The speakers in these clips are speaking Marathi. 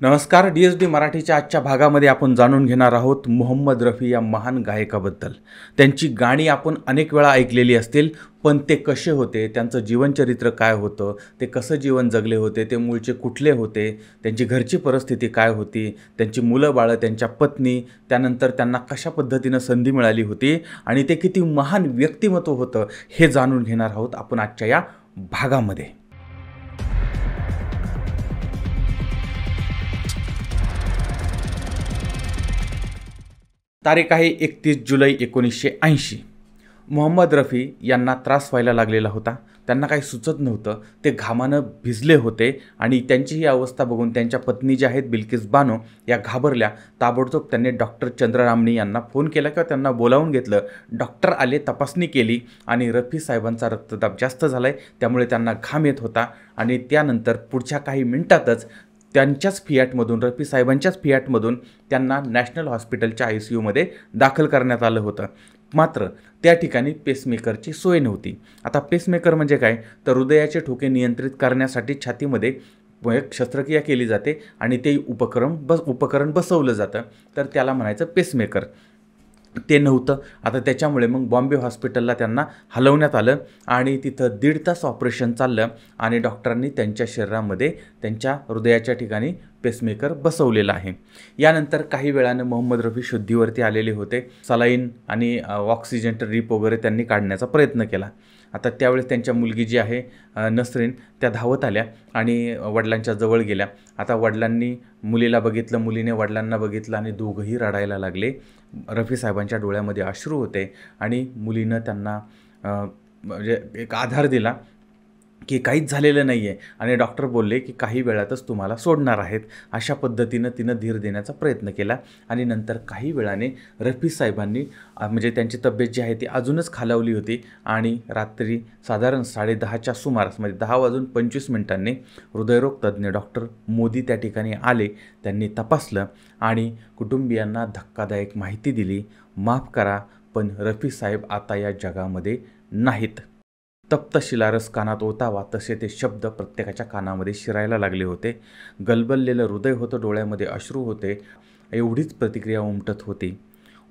नमस्कार. डी मराठीच्या आजच्या भागामध्ये आपण जाणून घेणार आहोत मोहम्मद रफी या महान गायकाबद्दल. त्यांची गाणी आपण अनेक वेळा ऐकलेली असतील, पण ते कसे होते, त्यांचं जीवनचरित्र काय होतं, ते कसं जीवन जगले होते, ते मूळचे कुठले होते, त्यांची घरची परिस्थिती काय होती, त्यांची मुलं बाळं, त्यांच्या पत्नी, त्यानंतर त्यांना कशा पद्धतीनं संधी मिळाली होती आणि ते किती महान व्यक्तिमत्व होतं, हे जाणून घेणार आहोत आपण आजच्या या भागामध्ये. तारीख आहे 31 जुलै 1980. मोहम्मद रफी यांना त्रास व्हायला लागलेला होता. त्यांना काही सुचत नव्हतं. ते घामानं भिजले होते आणि त्यांची ही अवस्था बघून त्यांच्या पत्नी ज्या आहेत बिल्किस बानो या घाबरल्या. ताबडतोब त्यांनी डॉक्टर चंद्ररामणी यांना फोन केला किंवा त्यांना बोलावून घेतलं. डॉक्टर आले, तपासणी केली आणि रफी साहेबांचा रक्तदाब जास्त झाला आहे, त्यामुळे त्यांना घाम येत होता आणि त्यानंतर पुढच्या काही मिनिटातच त्यांच्याच फियाटमधून, रफी साहेबांच्याच फियाटमधून त्यांना नॅशनल हॉस्पिटलच्या ICUमध्ये दाखल करण्यात आलं होतं. मात्र त्या ठिकाणी पेसमेकरची सोय नव्हती. आता पेसमेकर म्हणजे काय, तर हृदयाचे ठोके नियंत्रित करण्यासाठी छातीमध्ये एक शस्त्रक्रिया केली जाते आणि ते उपकरण बसवलं जातं, तर त्याला म्हणायचं पेसमेकर. ते नव्हतं. आता त्याच्यामुळे मग बॉम्बे हॉस्पिटलला त्यांना हलवण्यात आलं आणि तिथं 1.5 तास ऑपरेशन चाललं आणि डॉक्टरांनी त्यांच्या शरीरामध्ये त्यांच्या हृदयाच्या ठिकाणी पेसमेकर बसवलेला आहे. यानंतर काही वेळानं मोहम्मद रफी शुद्धीवरती आलेले होते. सलाईन आणि ऑक्सिजन ड्रीप वगैरे त्यांनी काढण्याचा प्रयत्न केला. आता त्यावेळेस त्यांच्या मुलगी जी आहे नसरीन, त्या धावत आल्या आणि वडिलांच्या जवळ गेल्या. आता वडिलांनी मुलीला बघितलं, मुलीने वडिलांना बघितलं आणि दोघंही रडायला लागले. रफी साहेबांच्या डोळ्यामध्ये अश्रू होते आणि मुलीनं त्यांना म्हणजे एक आधार दिला की काहीच झालेलं नाही आहे आणि डॉक्टर बोलले की काही वेळातच तुम्हाला सोडणार आहेत. अशा पद्धतीनं तिनं धीर देण्याचा प्रयत्न केला आणि नंतर काही वेळाने रफी साहेबांनी म्हणजे त्यांची तब्येत जी आहे ती अजूनच खालावली होती आणि रात्री साधारण 10:30च्या सुमारास म्हणजे 10:25 हृदयरोग तज्ज्ञ डॉक्टर मोदी त्या ठिकाणी आले. त्यांनी तपासलं आणि कुटुंबियांना धक्कादायक माहिती दिली. माफ करा, पण रफी साहेब आता या जगामध्ये नाहीत. तप्त शिलारस कानात ओतावा तसे ते शब्द प्रत्येकाच्या कानामध्ये शिरायला लागले होते. गलबललेलं हृदय होतं, डोळ्यामध्ये अश्रू होते. एवढीच प्रतिक्रिया उमटत होती.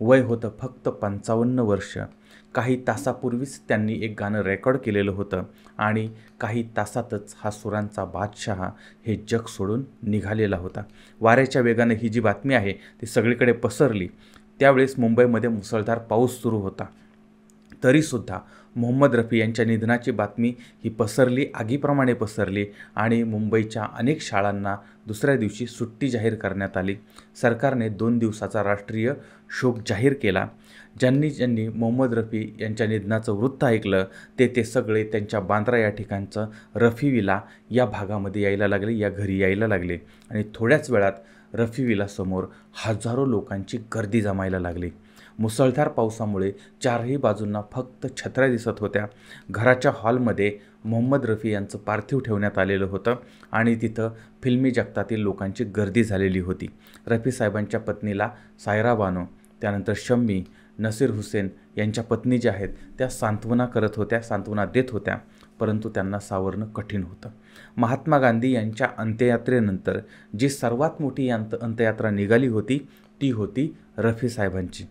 वय होतं फक्त 55 वर्ष. काही तासापूर्वीच त्यांनी एक गाणं रेकॉर्ड केलेलं होतं आणि काही तासातच हा सुरांचा बादशहा हे जग सोडून निघालेला होता. वाऱ्याच्या वेगानं ही जी बातमी आहे ती सगळीकडे पसरली. त्यावेळेस मुंबईमध्ये मुसळधार पाऊस सुरू होता. तरीसुद्धा मोहम्मद रफी यांच्या निधनाची बातमी ही पसरली, आगीप्रमाणे पसरली आणि मुंबईच्या अनेक शाळांना दुसऱ्या दिवशी सुट्टी जाहीर करण्यात आली. सरकारने 2 दिवसाचा राष्ट्रीय शोक जाहीर केला. ज्यांनी मोहम्मद रफी यांच्या निधनाचं वृत्त ऐकलं ते सगळे त्यांच्या बांद्रा या ठिकाणचं रफी विला या भागामध्ये यायला लागले, या घरी यायला लागले आणि थोड्याच वेळात रफी विलासमोर हजारो लोकांची गर्दी जमायला लागली. मुसळधार पावसामुळे चारही बाजूंना फक्त छत्र्या दिसत होत्या. घराच्या हॉलमध्ये मोहम्मद रफी यांचं पार्थिव ठेवण्यात आलेलं होतं आणि तिथं फिल्मी जगतातील लोकांची गर्दी झालेली होती. रफी साहेबांच्या पत्नीला सायरा बानो, त्यानंतर शम्मी, नसीर हुसेन यांच्या पत्नी ज्या आहेत त्या सांत्वना देत होत्या, परंतु त्यांना सावरणं कठीण होतं. महात्मा गांधी यांच्या अंत्ययात्रेनंतर जी सर्वात मोठी अंत्ययात्रा निघाली होती ती होती रफी साहेबांची.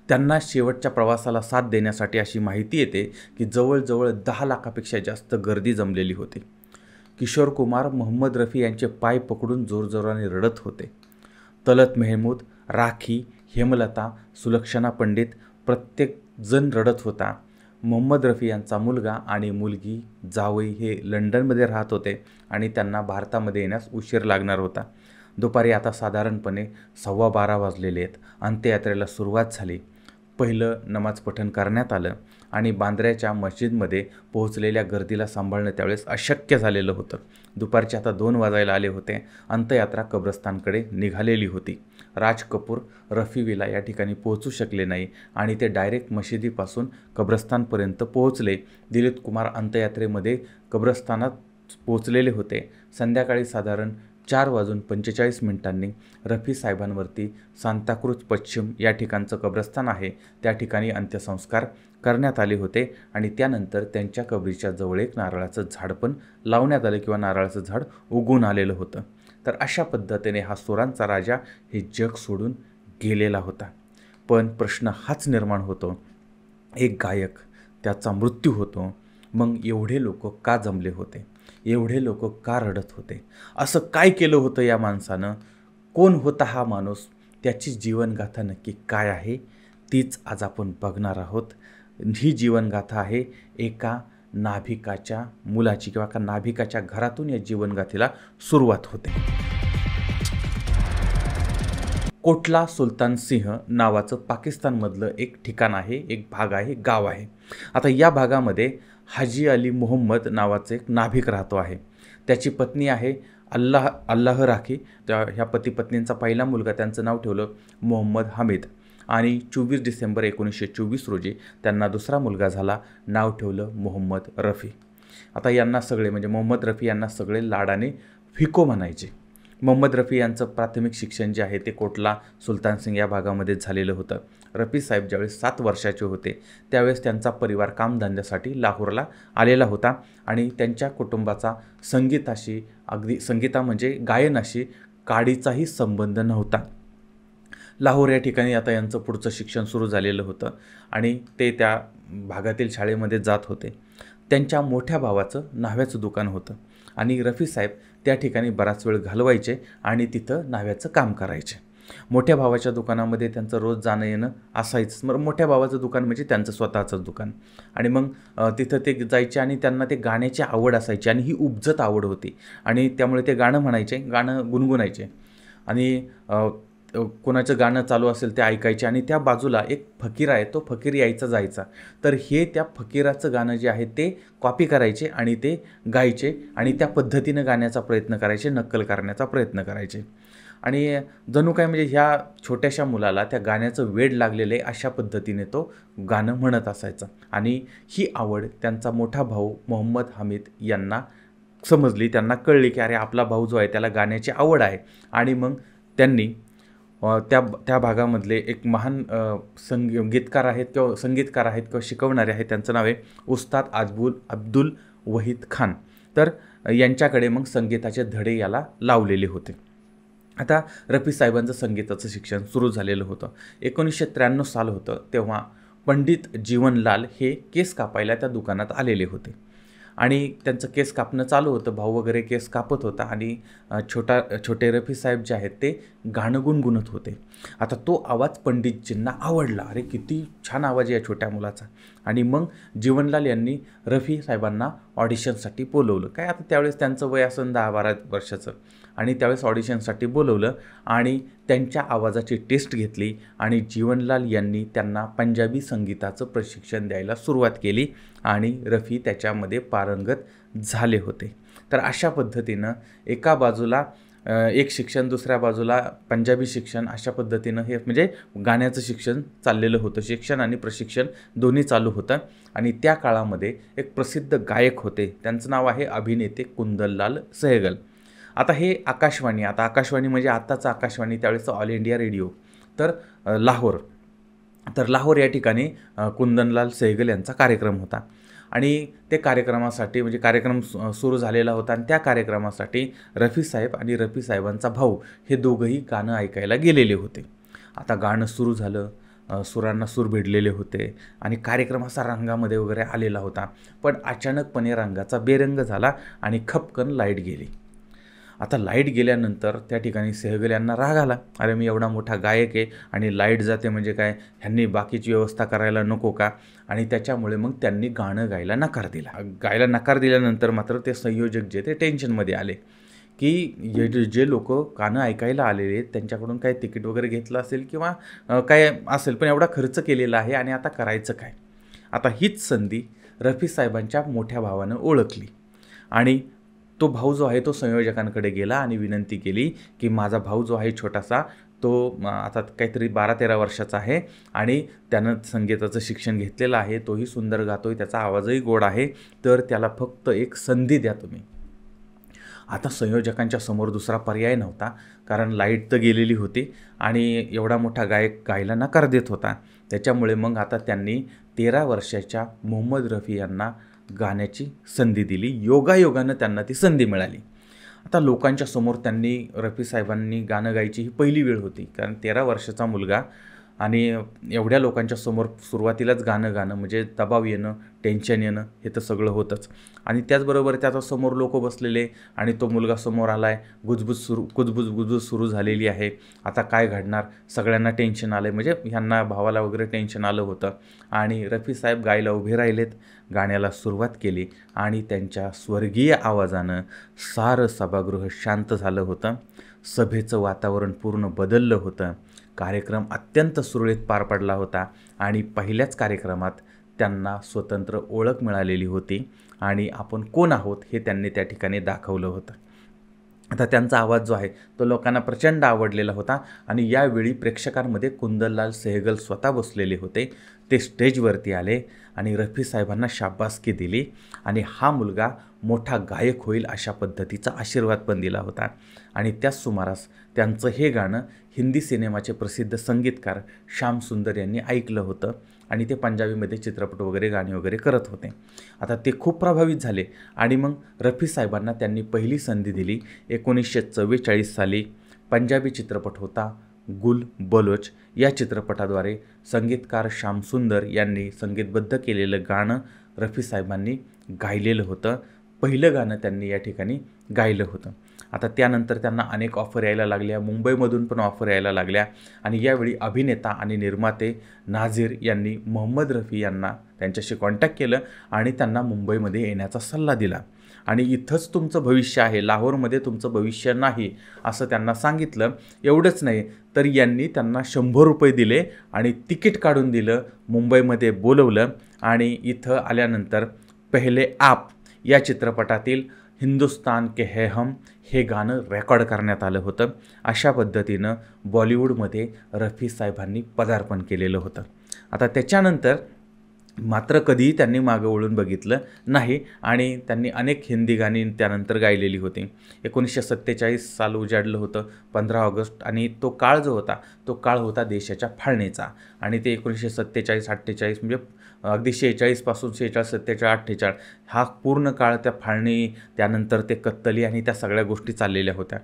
त्यांना शेवटच्या प्रवासाला साथ देण्यासाठी अशी माहिती येते की जवळजवळ 10 लाखापेक्षा जास्त गर्दी जमलेली होती. किशोर कुमार मोहम्मद रफी यांचे पाय पकडून जोरजोराने रडत होते. तलत मेहमूद, राखी, हेमलता, सुलक्षणा पंडित प्रत्येक जण रडत होता. मोहम्मद रफी यांचा मुलगा आणि मुलगी, जावई हे लंडनमध्ये राहत होते आणि त्यांना भारतामध्ये येण्यास उशीर लागणार होता. दुपारी आता साधारणपणे 12:15 वाजलेले आहेत. अंत्ययात्रेला सुरुवात झाली. पहिलं नमाज पठण करण्यात आलं आणि बांद्र्याच्या मस्जिदमध्ये पोहोचलेल्या गर्दीला सांभाळणं त्यावेळेस अशक्य झालेलं होतं. दुपारचे आता 2 वाजायला आले होते. अंत्ययात्रा कब्रस्तानकडे निघालेली होती. राज कपूर रफी विला या ठिकाणी पोहोचू शकले नाही आणि ते डायरेक्ट मशिदीपासून कब्रस्तानपर्यंत पोहोचले. दिलीप कुमार अंत्ययात्रेमध्ये कब्रस्तानात पोहोचलेले होते. संध्याकाळी साधारण 4:45 रफी साहेबांवरती सांताक्रूज पश्चिम या ठिकाणचं कब्रस्तान आहे त्या ठिकाणी अंत्यसंस्कार करण्यात आले होते आणि त्यानंतर त्यांच्या कबरीच्या जवळ एक नारळाचं झाड पण लावण्यात आलं किंवा नारळाचं झाड उगवून आलेलं होतं. तर अशा पद्धतीने हा सुरांचा राजा हे जग सोडून गेलेला होता. पण प्रश्न हाच निर्माण होतो, एक गायक त्याचा मृत्यू होतो, मग एवढे लोक का जमले होते, एवढे लोक का रडत होते, असं काय केलं होतं या माणसानं, कोण होता हा माणूस, त्याची जीवनगाथा नक्की काय आहे तीच आज आपण बघणार आहोत. ही जीवनगाथा आहे एका नाभिकाच्या मुलाची किंवा एका नाभिकाच्या घरातून या जीवनगाथेला सुरुवात होते. कोटला सुलतान सिंह नावाचं पाकिस्तानमधलं एक ठिकाण आहे, एक भाग आहे, गाव आहे. आता या भागामध्ये हाजी अली मोहम्मद नावाचं एक नाभिक राहतो आहे. त्याची पत्नी आहे अल्लाह राखी. ह्या पती पत्नींचा पहिला मुलगा, त्यांचं नाव ठेवलं मोहम्मद हमीद आणि 24 डिसेंबर 1924 रोजी त्यांना दुसरा मुलगा झाला, नाव ठेवलं मोहम्मद रफी. आता यांना सगळे म्हणजे मोहम्मद रफी यांना सगळे लाडाने फिको म्हणायचे. मोहम्मद रफी यांचं प्राथमिक शिक्षण जे आहे ते कोटला सुलतान सिंग या भागामध्ये झालेलं होतं. रफी साहेब ज्यावेळेस 7 वर्षाचे होते त्यावेळेस त्यांचा परिवार कामधंद्यासाठी लाहोरला आलेला होता आणि त्यांच्या कुटुंबाचा संगीताशी, अगदी संगीता म्हणजे गायनाशी काडीचाही संबंध नव्हता. लाहोर या ठिकाणी आता यांचं पुढचं शिक्षण सुरू झालेलं होतं आणि ते त्या भागातील शाळेमध्ये जात होते. त्यांच्या मोठ्या भावाचं न्हाव्याचं दुकान होतं आणि रफी साहेब त्या ठिकाणी बराच वेळ घालवायचे आणि तिथं न्हाव्याचं काम करायचे. मोठ्या भावाच्या दुकानामध्ये त्यांचं रोज जाणं येणं असायचंच. मग मोठ्या भावाचं दुकान म्हणजे त्यांचं स्वतःचं दुकान आणि मग तिथं ते जायचे आणि त्यांना ते गाण्याची आवड असायची आणि ही उपजत आवड होती आणि त्यामुळे ते गाणं म्हणायचे, गाणं गुणगुणायचे आणि कोणाचं गाणं चालू असेल ते ऐकायचे आणि त्या बाजूला एक फकीर आहे, तो फकीर यायचा जायचा, तर हे त्या फकीराचं गाणं जे आहे ते कॉपी करायचे आणि ते गायचे आणि त्या पद्धतीनं गाण्याचा प्रयत्न करायचे, नक्कल करण्याचा प्रयत्न करायचे आणि जणू काय म्हणजे ह्या छोट्याशा मुलाला त्या गाण्याचं वेड लागलेलं आहे अशा पद्धतीने तो गाणं म्हणत असायचा आणि ही आवड त्यांचा मोठा भाऊ मोहम्मद हमीद यांना समजली. त्यांना कळली की अरे आपला भाऊ जो आहे त्याला गाण्याची आवड आहे आणि मग त्यांनी त्या भागामधले एक महान संगीतकार आहेत किंवा शिकवणारे आहेत, त्यांचं नाव आहे उस्ताद अब्दुल वहीद खान. तर यांच्याकडे मग संगीताचे धडे याला लावलेले होते. आता रफी साहेबांचं संगीताचं शिक्षण सुरू झालेलं होतं. 1993 साल होतं तेव्हा पंडित जीवनलाल हे केस कापायला त्या दुकानात आलेले होते आणि त्यांचं केस कापणं चालू होतं. भाऊ वगैरे केस कापत होता आणि छोटे रफी साहेब जे आहेत ते गाणं गुणगुणत होते. आता तो आवाज पंडितजींना आवडला. अरे किती छान आवाज आहे या छोट्या मुलाचा. आणि मग जीवनलाल यांनी रफी साहेबांना ऑडिशनसाठी बोलवलं. काय आता त्यावेळेस त्यांचं वय असं 10-12 वर्षाचं आणि त्यावेळेस ऑडिशनसाठी बोलवलं आणि त्यांच्या आवाजाची टेस्ट घेतली आणि जीवनलाल यांनी त्यांना पंजाबी संगीताचं प्रशिक्षण द्यायला सुरुवात केली आणि रफी त्याच्यामध्ये पारंगत झाले होते. तर अशा पद्धतीनं एका बाजूला एक शिक्षण, दुसऱ्या बाजूला पंजाबी शिक्षण, अशा पद्धतीनं हे म्हणजे गाण्याचं शिक्षण चाललेलं होतं. शिक्षण आणि प्रशिक्षण दोन्ही चालू होतं आणि त्या काळामध्ये एक प्रसिद्ध गायक होते, त्यांचं नाव आहे अभिनेते कुंदनलाल सहगल. आता हे आकाशवाणी म्हणजे आत्ताचं आकाशवाणी, त्यावेळेस ऑल इंडिया रेडिओ, तर लाहोर या ठिकाणी कुंदनलाल सहगल यांचा कार्यक्रम होता आणि ते कार्यक्रमासाठी म्हणजे कार्यक्रम सुरू झालेला होता आणि त्या कार्यक्रमासाठी रफी साहेब आणि रफी साहेबांचा भाऊ हे दोघंही गाणं ऐकायला गेलेले होते. आता गाणं सुरू झालं, सुरांना सूर भिडलेले होते आणि कार्यक्रम असा रंगामध्ये वगैरे आलेला होता. पण अचानकपणे रंगाचा बेरंग झाला आणि खपकन लाईट गेली. आता लाईट गेल्यानंतर त्या ठिकाणी सहगल यांना राग आला. अरे मी एवढा मोठा गायक आहे आणि लाईट जाते म्हणजे काय, ह्यांनी बाकीची व्यवस्था करायला नको का? आणि त्याच्यामुळे मग त्यांनी गाणं गायला नकार दिल्यानंतर मात्र ते संयोजक जे ते टेन्शनमध्ये आले की जे लोक गाणं ऐकायला आलेले आहेत त्यांच्याकडून काय तिकीट वगैरे घेतलं असेल किंवा काय असेल, पण एवढा खर्च केलेला आहे आणि आता करायचं काय? आता हीच संधी रफी साहेबांच्या मोठ्या भावानं ओळखली आणि तो भाऊ जो आहे तो संयोजकांकडे गेला आणि विनंती केली की माझा भाऊ जो आहे छोटासा, तो आता काहीतरी 12-13 वर्षाचा आहे आणि त्यानं संगीताचं शिक्षण घेतलेलं आहे, तोही सुंदर गातोय, त्याचा आवाजही गोड आहे, तर त्याला फक्त एक संधी द्या तुम्ही. आता संयोजकांच्या समोर दुसरा पर्याय नव्हता, कारण लाईट तर गेलेली होती आणि एवढा मोठा गायक गायला नकार देत होता. त्याच्यामुळे मग आता त्यांनी 13 वर्षाच्या मोहम्मद रफी यांना गाण्याची संधी दिली. योगायोगानं त्यांना ती संधी मिळाली आता लोकांच्या समोर त्यांनी रफी साहेबांनी गाणं गायची ही पहिली वेळ होती, कारण 13 वर्षाचा मुलगा आणि एवढ्या लोकांच्या समोर सुरुवातीलाच गाणं म्हणजे दबाव येणं, टेन्शन येणं हे तर सगळं होतंच. आणि त्याचबरोबर त्याच्या समोर लोक बसलेले आणि तो मुलगा समोर आला आहे, कुजबुज सुरू झालेली आहे. आता काय घडणार, सगळ्यांना टेन्शन आलं आहे, म्हणजे ह्यांना भावाला वगैरे टेन्शन आलं होतं. आणि रफी साहेब गायला उभे राहिलेत, गाण्याला सुरुवात केली आणि त्यांच्या स्वर्गीय आवाजानं सारं सभागृह शांत झालं होतं. सभेचं वातावरण पूर्ण बदललं होतं. कार्यक्रम अत्यंत सुरळीत पार पडला होता आणि पहिल्याच कार्यक्रमात त्यांना स्वतंत्र ओळख मिळालेली होती आणि आपण कोण आहोत हे त्यांनी त्या ठिकाणी दाखवलं होतं. आता त्यांचा आवाज जो आहे तो लोकांना प्रचंड आवडलेला होता आणि यावेळी प्रेक्षकांमध्ये कुंदनलाल सेहगल स्वतः बसलेले होते. ते स्टेजवरती आले आणि रफी साहेबांना शाबासकी दिली आणि हा मुलगा मोठा गायक होईल अशा पद्धतीचा आशीर्वाद पण दिला होता. आणि त्याच सुमारास त्यांचं हे गाणं हिंदी सिनेमाचे प्रसिद्ध संगीतकार श्याम सुंदर यांनी ऐकलं होतं आणि ते पंजाबीमध्ये चित्रपट वगैरे गाणी वगैरे करत होते. आता ते खूप प्रभावित झाले आणि मग रफी साहेबांना त्यांनी पहिली संधी दिली. 1944 साली पंजाबी चित्रपट होता गुल बलोच. या चित्रपटाद्वारे संगीतकार श्याम सुंदर यांनी संगीतबद्ध केलेलं गाणं रफी साहेबांनी गायलेलं होतं. पहिलं गाणं त्यांनी या ठिकाणी गायलं होतं. आता त्यानंतर त्यांना अनेक ऑफर यायला लागल्या, मुंबईमधून पण ऑफर यायला लागल्या आणि यावेळी अभिनेता आणि निर्माते नाझीर यांनी मोहम्मद रफी यांना त्यांच्याशी कॉन्टॅक्ट केलं आणि त्यांना मुंबईमध्ये येण्याचा सल्ला दिला. आणि इथंच तुमचं भविष्य आहे, लाहोरमध्ये तुमचं भविष्य नाही असं त्यांना सांगितलं. एवढंच नाही तर यांनी त्यांना 100 रुपये दिले आणि तिकीट काढून दिलं, मुंबईमध्ये बोलवलं आणि इथं आल्यानंतर पहिले आप या चित्रपटातील हिंदुस्तान के है हम हे गाणं रेकॉर्ड करण्यात आलं होतं. अशा पद्धतीनं बॉलिवूडमध्ये रफी साहेबांनी पदार्पण केलेलं होतं. आता त्याच्यानंतर मात्र कधीही त्यांनी मागं वळून बघितलं नाही आणि त्यांनी अनेक हिंदी गाणी त्यानंतर गायलेली होती. 1947 साल उजाडलं होतं, 15 ऑगस्ट, आणि तो काळ जो होता तो काळ होता देशाच्या फाळणीचा. आणि ते 1947-48 म्हणजे अगदी 46 पासून 46, 47, 48 हा पूर्ण काळ त्या फाळणी, त्यानंतर ते कत्तली आणि त्या सगळ्या गोष्टी चाललेल्या होत्या.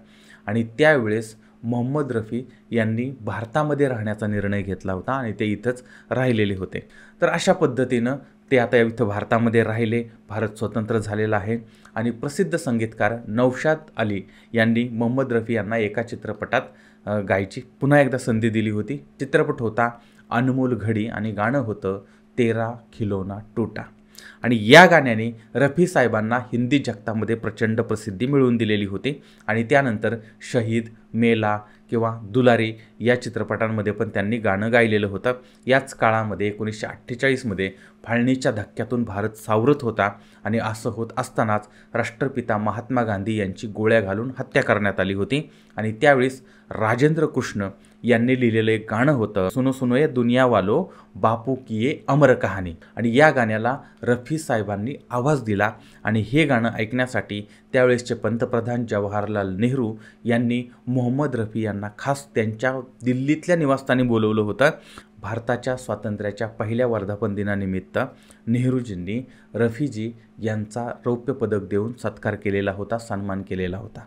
आणि त्यावेळेस मोहम्मद रफी यांनी भारतामध्ये राहण्याचा निर्णय घेतला होता आणि ते इथंच राहिलेले होते. तर अशा पद्धतीनं ते आता इथं भारतामध्ये राहिले. भारत स्वतंत्र झालेला आहे आणि प्रसिद्ध संगीतकार नौशाद अली यांनी मोहम्मद रफी यांना एका चित्रपटात गायची पुन्हा एकदा संधी दिली होती. चित्रपट होता अनमोल घडी आणि गाणं होतं तेरा खिलोना टूटा. आणि या गाण्याने रफी साहेबांना हिंदी जगतामध्ये प्रचंड प्रसिद्धी मिळवून दिलेली होती. आणि त्यानंतर शहीद, मेला किंवा दुलारी या चित्रपटांमध्ये पण त्यांनी गाणं गायलेलं होतं. याच काळामध्ये 1948मध्ये फाळणीच्या धक्क्यातून भारत सावरत होता आणि असं होत असतानाच राष्ट्रपिता महात्मा गांधी यांची गोळ्या घालून हत्या करण्यात आली होती. आणि त्यावेळेस राजेंद्र कृष्ण यांनी लिहिलेलं एक गाणं होतं सुनो सुनो ये दुनिया वालो बापू की ये अमर कहाणी. आणि या गाण्याला रफी साहेबांनी आवाज दिला आणि हे गाणं ऐकण्यासाठी त्यावेळेसचे पंतप्रधान जवाहरलाल नेहरू यांनी मोहम्मद रफी यांना खास त्यांच्या दिल्लीतल्या निवासस्थानी बोलवलं होतं. भारताच्या स्वातंत्र्याच्या पहिल्या वर्धापन दिनानिमित्त नेहरूजींनी रफीजी यांचा रौप्य पदक देऊन सत्कार केलेला होता, सन्मान केलेला होता.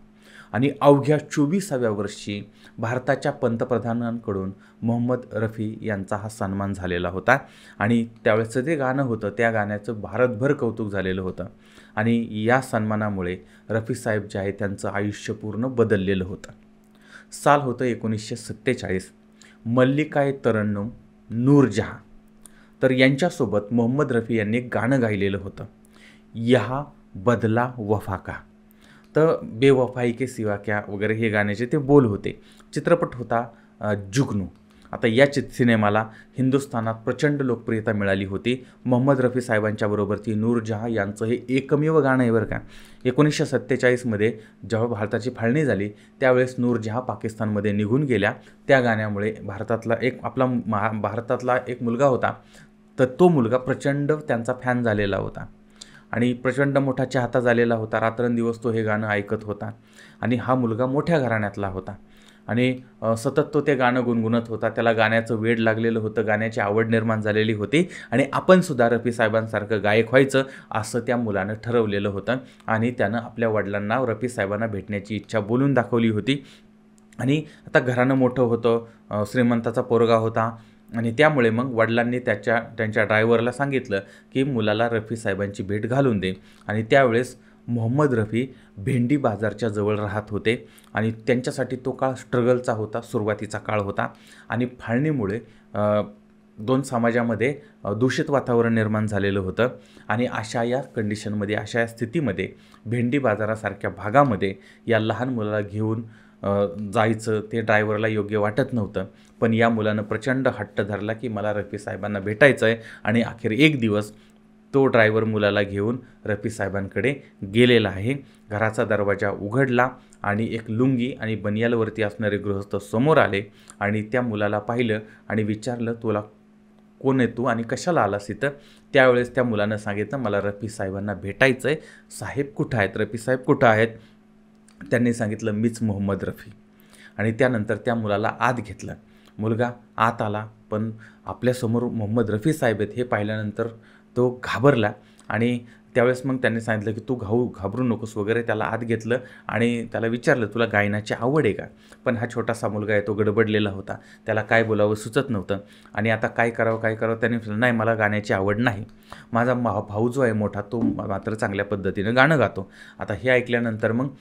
आणि अवघ्या 24व्या वर्षी भारताच्या पंतप्रधानांकडून मोहम्मद रफी यांचा हा सन्मान झालेला होता. आणि त्यावेळेचं जे गाणं होतं त्या गाण्याचं भारतभर कौतुक झालेलं होतं. आणि या सन्मानामुळे रफी साहेब जे आहे त्यांचं आयुष्य पूर्ण बदललेलं होतं. साल होतं 1947. मल्लिकाए तरन्नुम नूरजहाँ. तर यांच्यासोबत मोहम्मद रफी यांनी एक गाणं गायलेलं होतं, यहा बदला वफा का. तर बेवफाई के सिवा क्या वगैरे हे गाण्याचे ते बोल होते. चित्रपट होता जुगनू. आता या सिनेमाला हिंदुस्थानात प्रचंड लोकप्रियता मिळाली होती. मोहम्मद रफी साहेबांच्या बरोबरती नूरजहाँ यांचं हे एकमेव गाणं आहे बरं का. 1947मध्ये जेव्हा भारताची फाळणी झाली त्यावेळेस नूरजहाँ पाकिस्तानमध्ये निघून गेल्या. त्या गाण्यामुळे भारतातला एक मुलगा होता, तर तो मुलगा प्रचंड त्यांचा फॅन झालेला होता आणि प्रचंड मोठा चाहता झालेला होता. रात्रंदिवस तो हे गाणं ऐकत होता आणि हा मुलगा मोठ्या घराण्यातला होता. आणि सतत तो ते गाणं गुणगुणत होता. त्याला गाण्याचं वेड लागलेलं होतं, गाण्याची आवड निर्माण झालेली होती आणि आपणसुद्धा रफी साहेबांसारखं गायक व्हायचं असं त्या मुलानं ठरवलेलं होतं आणि त्यानं आपल्या वडिलांना रफी साहेबांना भेटण्याची इच्छा बोलून दाखवली होती. आणि आता घरानं मोठं होतं, श्रीमंताचा पोरगा होता आणि त्यामुळे मग वडिलांनी त्यांच्या ड्रायव्हरला सांगितलं की मुलाला रफी साहेबांची भेट घालून दे. आणि त्यावेळेस मोहम्मद रफी भेंडी बाजारच्या जवळ राहत होते आणि त्यांच्यासाठी तो काळ स्ट्रगलचा होता, सुरुवातीचा काळ होता आणि फाळणीमुळे दोन समाजामध्ये दूषित वातावरण निर्माण झालेलं होतं आणि अशा या कंडिशनमध्ये, अशा या स्थितीमध्ये भेंडी बाजारासारख्या भागामध्ये या लहान मुलाला घेऊन जायचं ते ड्रायव्हरला योग्य वाटत नव्हतं. पण या मुलानं प्रचंड हट्ट धरला की मला रफी साहेबांना भेटायचं आहे आणि अखेर एक दिवस तो ड्रायव्हर मुलाला घेऊन रफी साहेबांकडे गेलेला आहे. घराचा दरवाजा उघडला आणि एक लुंगी आणि बनियालवरती असणारे गृहस्थ समोर आले आणि त्या मुलाला पाहिलं आणि विचारलं, तुला कोण आहे तू आणि कशाला आलास इथं? त्यावेळेस त्या मुलानं सांगितलं, मला रफी साहेबांना भेटायचं आहे. साहेब कुठं आहेत? रफी साहेब कुठं आहेत? त्यांनी सांगितलं, मीच मोहम्मद रफी. आणि त्यानंतर त्या मुलाला आत घेतलं. मुलगा आत आला, पण आपल्यासमोर मोहम्मद रफी साहेब आहेत हे पाहिल्यानंतर तो घाबरला आणि त्यावेळेस मग त्यांनी सांगितलं की तू घाबरू नकोस वगैरे. त्याला आत घेतलं आणि त्याला विचारलं, तुला गायनाची आवड आहे का? पण हा छोटासा मुलगा आहे, तो गडबडलेला होता, त्याला काय बोलावं सुचत नव्हतं आणि आता काय करावं त्यांनी म्हटलं, नाही मला गाण्याची आवड नाही. माझा भाऊ जो आहे मोठा, तो मात्र चांगल्या पद्धतीनं गाणं गातो. आता हे ऐकल्यानंतर मग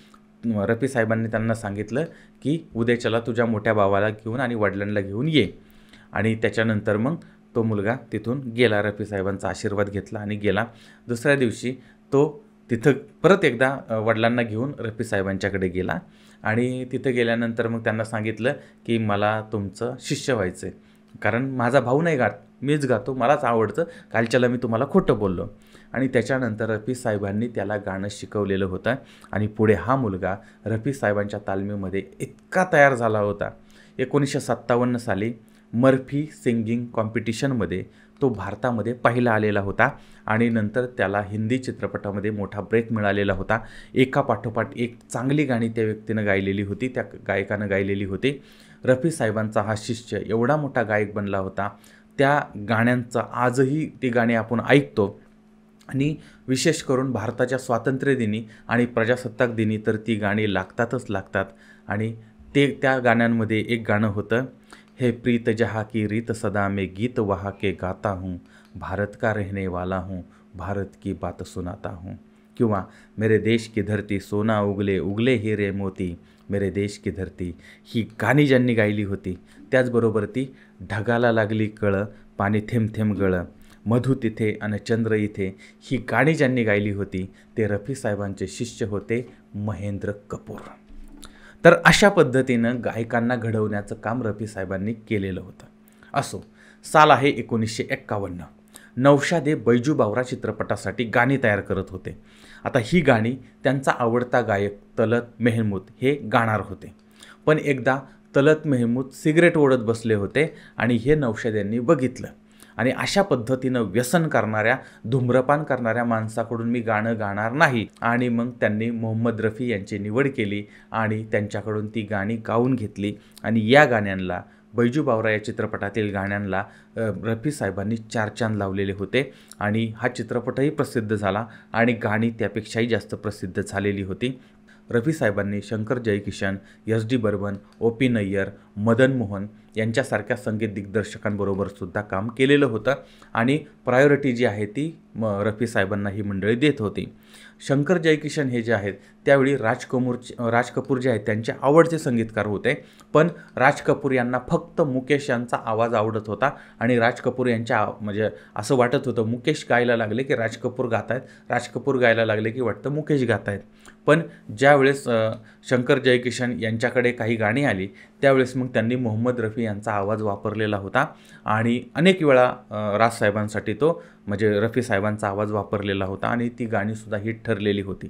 रफी साहेबांनी त्यांना सांगितलं की उद्याच्याला तुझ्या मोठ्या भावाला घेऊन आणि वडिलांना घेऊन ये. आणि त्याच्यानंतर मग तो मुलगा तिथून गेला, रफी साहेबांचा आशीर्वाद घेतला आणि गेला. दुसऱ्या दिवशी तो तिथं परत एकदा वडिलांना घेऊन रफी साहेबांच्याकडे गेला आणि तिथं गेल्यानंतर मग त्यांना सांगितलं की मला तुमचं शिष्य व्हायचं आहे, कारण माझा भाऊ नाही गात, मीच गातो, मलाच आवडतं, कालच्याला मी तुम्हाला खोटं बोललो. आणि त्याच्यानंतर रफी साहेबांनी त्याला गाणं शिकवलेलं होतं आणि पुढे हा मुलगा रफी साहेबांच्या तालमीमध्ये इतका तयार झाला होता. 1957 साली मर्फी सिंगिंग कॉम्पिटिशनमध्ये तो भारतामध्ये पहिला आलेला होता आणि नंतर त्याला हिंदी चित्रपटामध्ये मोठा ब्रेक मिळालेला होता. एकापाठोपाठ एक चांगली गाणी त्या व्यक्तीनं गायलेली होती, त्या गायकानं गायलेली होती. रफी साहेबांचा हा शिष्य एवढा मोठा गायक बनला होता. त्या गाण्यांचं आजही ती गाणी आपण ऐकतो आणि विशेष करून भारताच्या स्वातंत्र्यदिनी आणि प्रजासत्ताक दिनी तर ती गाणी लागतातच लागतात. आणि त्या गाण्यांमध्ये एक गाणं होतं, हे प्रीत जहाँ की रीत सदा मैं गीत वहाँ के गाता हूँ, भारत का रहने वाला हूँ, भारत की बात सुनाता हूँ. किंवा मेरे देश की धरती सोना उगले उगले हिरे मोती, मेरे देश की धरती. ही गाणी ज्यांनी गायली होती, त्याचबरोबर ती ढगाला लागली कळं, पाणी थेंब थेंब गळं, मधु तिथे आणि चंद्र इथे, ही गाणी ज्यांनी गायली होती ते रफी साहेबांचे शिष्य होते महेंद्र कपूर. तर अशा पद्धतीनं गायकांना घडवण्याचं काम रफी साहेबांनी केलेलं होतं. असो, साल आहे 1951. नौशादे बैजू बावरा चित्रपटासाठी गाणी तयार करत होते. आता ही गाणी त्यांचा आवडता गायक तलत मेहमूद हे गाणार होते. पण एकदा तलत मेहमूद सिगरेट ओढत बसले होते आणि हे नौशाद यांनी बघितलं आणि अशा पद्धतीनं व्यसन करणाऱ्या, धूम्रपान करणाऱ्या माणसाकडून मी गाणं गाणार नाही. आणि मग त्यांनी मोहम्मद रफी यांची निवड केली आणि त्यांच्याकडून ती गाणी गाऊन घेतली आणि या गाण्यांना, बैजू बावरा या चित्रपटातील गाण्यांना रफी साहेबांनी 4 चांद लावलेले होते आणि हा चित्रपटही प्रसिद्ध झाला आणि गाणी त्यापेक्षाही जास्त प्रसिद्ध झालेली होती. रफी साहेबांनी शंकर जयकिशन, एस.डी. बर्मन, ओ.पी. नय्यर, मदन मोहन यांच्यासारख्या संगीत दिग्दर्शकांबरोबर सुद्धा काम केलेलं होतं आणि प्रायोरिटी जी आहे ती रफी साहेबांना ही मंडळी देत होती. शंकर जयकिशन हे जे आहेत त्यावेळी राज कपूर जे आहेत त्यांचे आवडते संगीतकार होते. पण राज कपूर यांना फक्त मुकेश यांचा आवाज आवडत होता आणि राज कपूर यांच्या म्हणजे असं वाटत होतं, मुकेश गायला लागले की राज कपूर गात आहेत, राज कपूर गायला लागले की वाटतं मुकेश गात आहेत. पण ज्यावेळेस शंकर जयकिशन यांच्याकडे काही गाणी आली त्यावेळेस मग त्यांनी मोहम्मद रफी यांचा आवाज वापरलेला होता आणि अनेक वेळा राजसाहेबांसाठी तो म्हणजे रफी साहेबांचा आवाज वापरलेला होता आणि ती गाणीसुद्धा हिट ठरलेली होती.